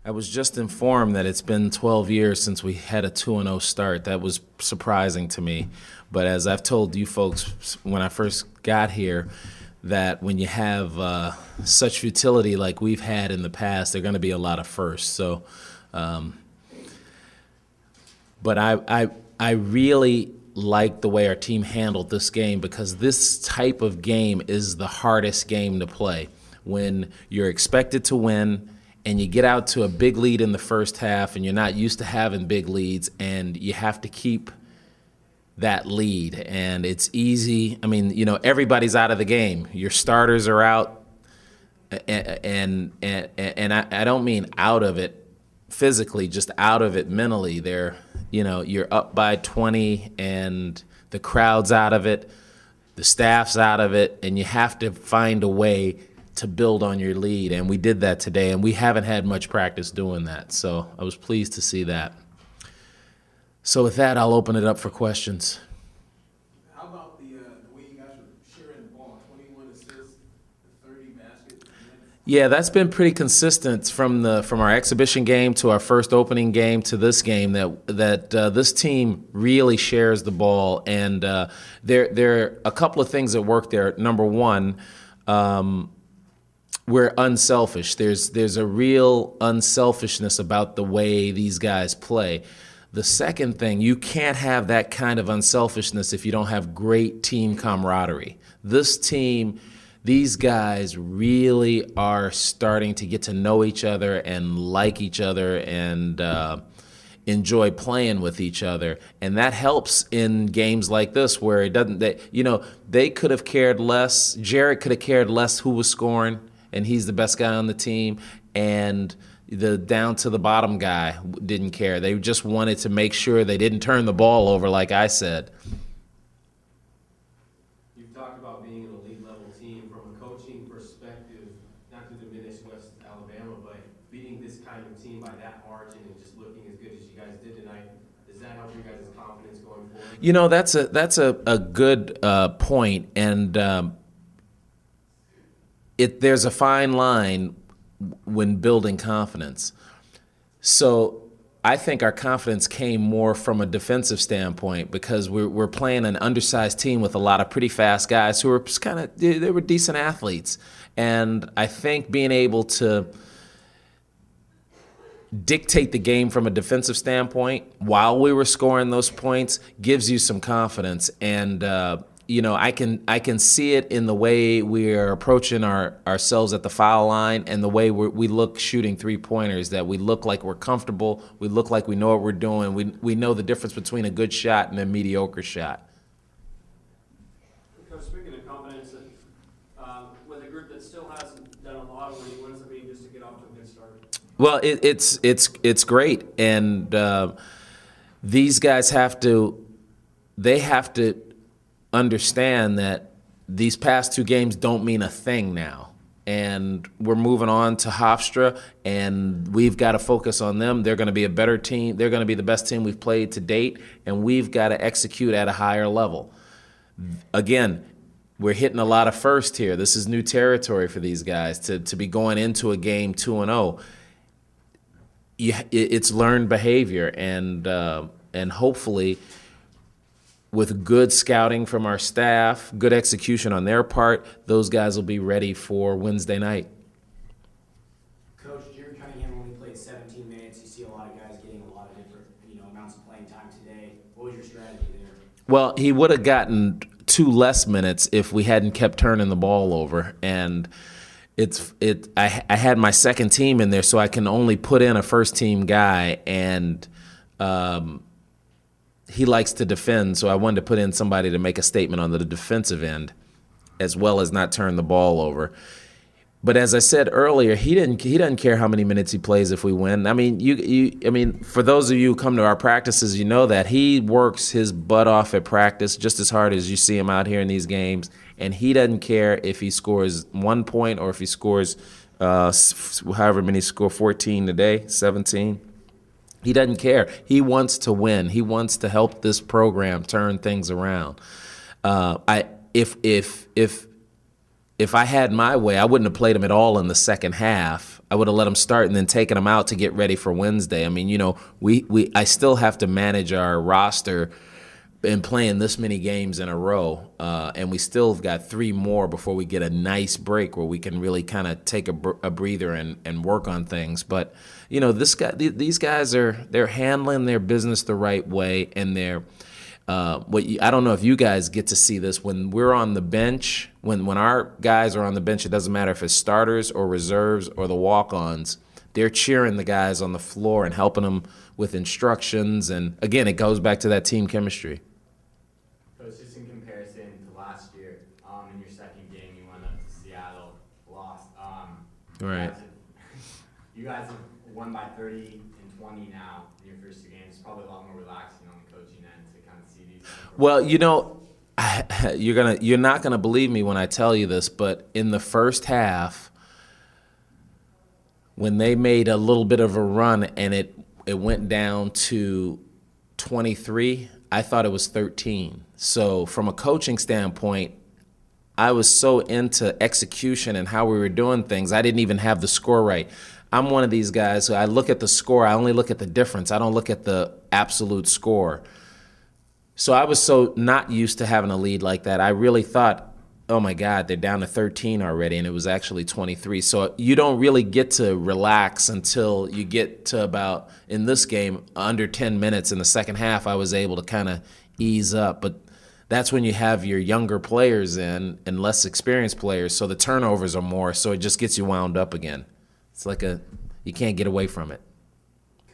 I was just informed that it's been 12 years since we had a 2-0 start. That was surprising to me. But as I've told you folks when I first got here, that when you have such futility like we've had in the past, there are going to be a lot of firsts. So, but I really like the way our team handled this game, because this type of game is the hardest game to play. When you're expected to win and you get out to a big lead in the first half and you're not used to having big leads and you have to keep that lead, and it's easy. I mean, you know, everybody's out of the game. Your starters are out, and I don't mean out of it physically, just out of it mentally. They're, you know, you're up by 20 and the crowd's out of it, the staff's out of it, and you have to find a way to build on your lead. And we did that today, and we haven't had much practice doing that. So I was pleased to see that. So with that, I'll open it up for questions. How about the way you guys are sharing the ball? 21 assists, 30 baskets. Yeah, that's been pretty consistent from our exhibition game to our first opening game to this game. That this team really shares the ball, and there are a couple of things that work there. Number one, we're unselfish. There's a real unselfishness about the way these guys play. The second thing, you can't have that kind of unselfishness if you don't have great team camaraderie. This team, these guys really are starting to get to know each other and like each other and enjoy playing with each other. And that helps in games like this where it doesn't, they could have cared less. Jared could have cared less who was scoring, and he's the best guy on the team. And the down to the bottom guy didn't care. They just wanted to make sure they didn't turn the ball over, like I said. You've talked about being an elite level team from a coaching perspective, not to diminish West Alabama, but beating this kind of team by that margin and just looking as good as you guys did tonight, does that help your guys' confidence going forward? You know, that's a good point, and there's a fine line when building confidence. So I think our confidence came more from a defensive standpoint, because we're playing an undersized team with a lot of pretty fast guys who were they were decent athletes. And I think being able to dictate the game from a defensive standpoint while we were scoring those points gives you some confidence. And I can see it in the way we are approaching ourselves at the foul line and the way we look shooting three-pointers, that we look like we're comfortable, we look like we know what we're doing, we know the difference between a good shot and a mediocre shot. Coach, speaking of confidence, with a group that still hasn't done a lot, what does it mean just to get off to a good start? Well, it's great, and these guys have to understand that these past two games don't mean a thing now. And we're moving on to Hofstra, and we've got to focus on them. They're going to be a better team. They're going to be the best team we've played to date, and we've got to execute at a higher level. Again, we're hitting a lot of first here. This is new territory for these guys to be going into a game 2-0. It's learned behavior, and hopefully, with good scouting from our staff, good execution on their part, those guys will be ready for Wednesday night. Coach, Jared Cunningham only played 17 minutes. You see a lot of guys getting a lot of different amounts of playing time today. What was your strategy there? Well, he would have gotten 2 less minutes if we hadn't kept turning the ball over. And I had my second team in there, so I can only put in a first-team guy, and he likes to defend, so I wanted to put in somebody to make a statement on the defensive end, as well as not turn the ball over. But as I said earlier, he doesn't care how many minutes he plays if we win. I mean, for those of you who come to our practices, you know that he works his butt off at practice just as hard as you see him out here in these games, and he doesn't care if he scores 1 point or if he scores however many score, 14 today, 17. He doesn't care. He wants to win. He wants to help this program turn things around. If I had my way, I wouldn't have played him at all in the second half. I would have let him start and then taken him out to get ready for Wednesday. I mean, you know, I still have to manage our roster and playing this many games in a row, and we still have got 3 more before we get a nice break where we can really kind of take a breather and work on things. But you know, these guys they're handling their business the right way, and they're I don't know if you guys get to see this when we're on the bench. When our guys are on the bench, it doesn't matter if it's starters or reserves or the walk-ons. They're cheering the guys on the floor and helping them with instructions. And again, it goes back to that team chemistry. Coach, just in comparison to last year, in your second game, you went up to Seattle, lost. Right. You guys have won by 30 and 20 now in your first 2 games. It's probably a lot more relaxing on the coaching end to kind of see these. Well, you know, you're not gonna believe me when I tell you this, but in the first half, when they made a little bit of a run and it went down to 23, I thought it was 13. So from a coaching standpoint, I was so into execution and how we were doing things, I didn't even have the score right. I'm one of these guys who I look at the score, I only look at the difference. I don't look at the absolute score. So I was so not used to having a lead like that. I really thought, oh my God, they're down to 13 already, and it was actually 23. So you don't really get to relax until you get to about, in this game, under 10 minutes in the second half, I was able to kind of ease up. But that's when you have your younger players in and less experienced players, so the turnovers are more, so it just gets you wound up again. It's like you can't get away from it.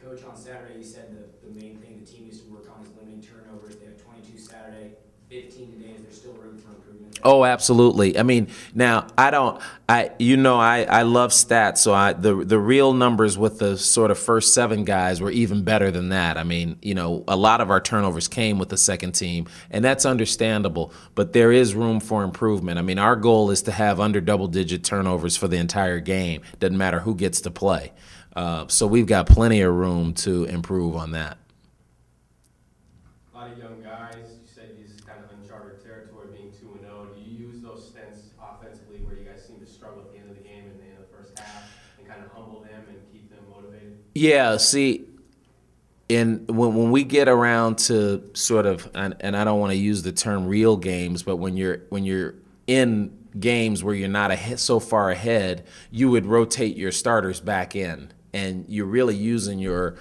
Coach, on Saturday, you said the main thing the team needs to work on is limiting turnovers. They had 22 Saturday, 15 today. Is there still room for improvement there? Oh, absolutely. I mean, now I love stats, so the real numbers with the sort of first 7 guys were even better than that. I mean, you know, a lot of our turnovers came with the second team, and that's understandable, but there is room for improvement. I mean, our goal is to have under double-digit turnovers for the entire game. Doesn't matter who gets to play. So we've got plenty of room to improve on that. A lot of young guys, you said this is kind of uncharted territory being 2-0. Do you use those stints offensively where you guys seem to struggle at the end of the game and in the first half and kind of humble them and keep them motivated? Yeah, see, when we get around to sort of, and I don't want to use the term real games, but when you're in games where you're not so far ahead, you would rotate your starters back in. And you're really using your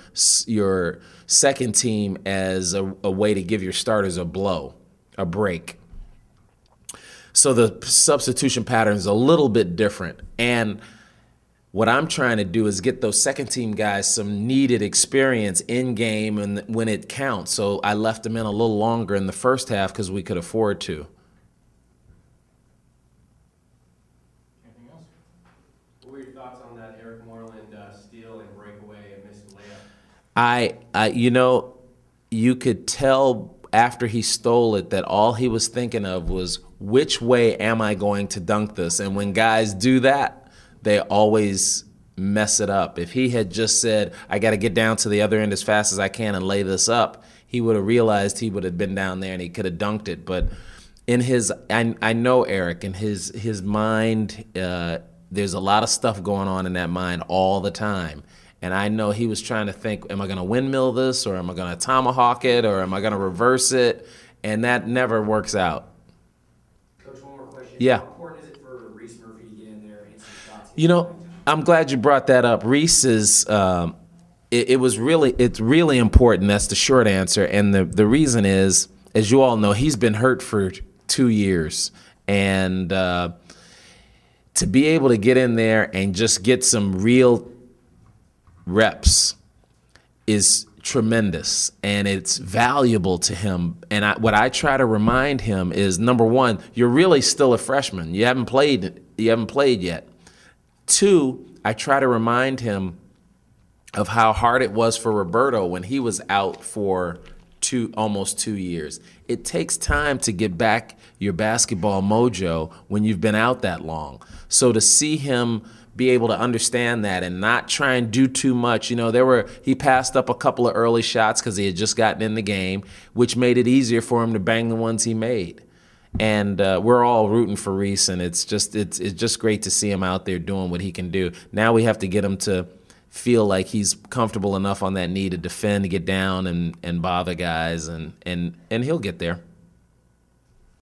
second team as a way to give your starters a break. So the substitution pattern is a little bit different. And what I'm trying to do is get those second team guys some needed experience in game and when it counts. So I left them in a little longer in the first half because we could afford to. What were your thoughts on that Eric Moreland steal and breakaway and missed layup? You know, you could tell after he stole it that all he was thinking of was, which way am I going to dunk this? And when guys do that, they always mess it up. If he had just said, I got to get down to the other end as fast as I can and lay this up, he would have realized he would have been down there and he could have dunked it. But in his, I know Eric, in his mind, there's a lot of stuff going on in that mind all the time. And I know he was trying to think, am I going to windmill this, or am I going to tomahawk it, or am I going to reverse it? And that never works out. Coach, one more question. Yeah. How important is it for Reese Murphy to get in there and hit some shots? You know, I'm glad you brought that up. Reese is, it's really important. That's the short answer. And the reason is, as you all know, he's been hurt for 2 years. And to be able to get in there and just get some real reps is tremendous, and it's valuable to him. And what I try to remind him is, number one, you're really still a freshman. You haven't played yet. 2, I try to remind him of how hard it was for Roberto when he was out for almost 2 years. It takes time to get back your basketball mojo when you've been out that long. So to see him be able to understand that and not try and do too much. You know, he passed up a couple of early shots because he had just gotten in the game, which made it easier for him to bang the ones he made. And we're all rooting for Reese, and it's just great to see him out there doing what he can do. Now we have to get him to feel like he's comfortable enough on that knee to defend, to get down and bother guys, and he'll get there.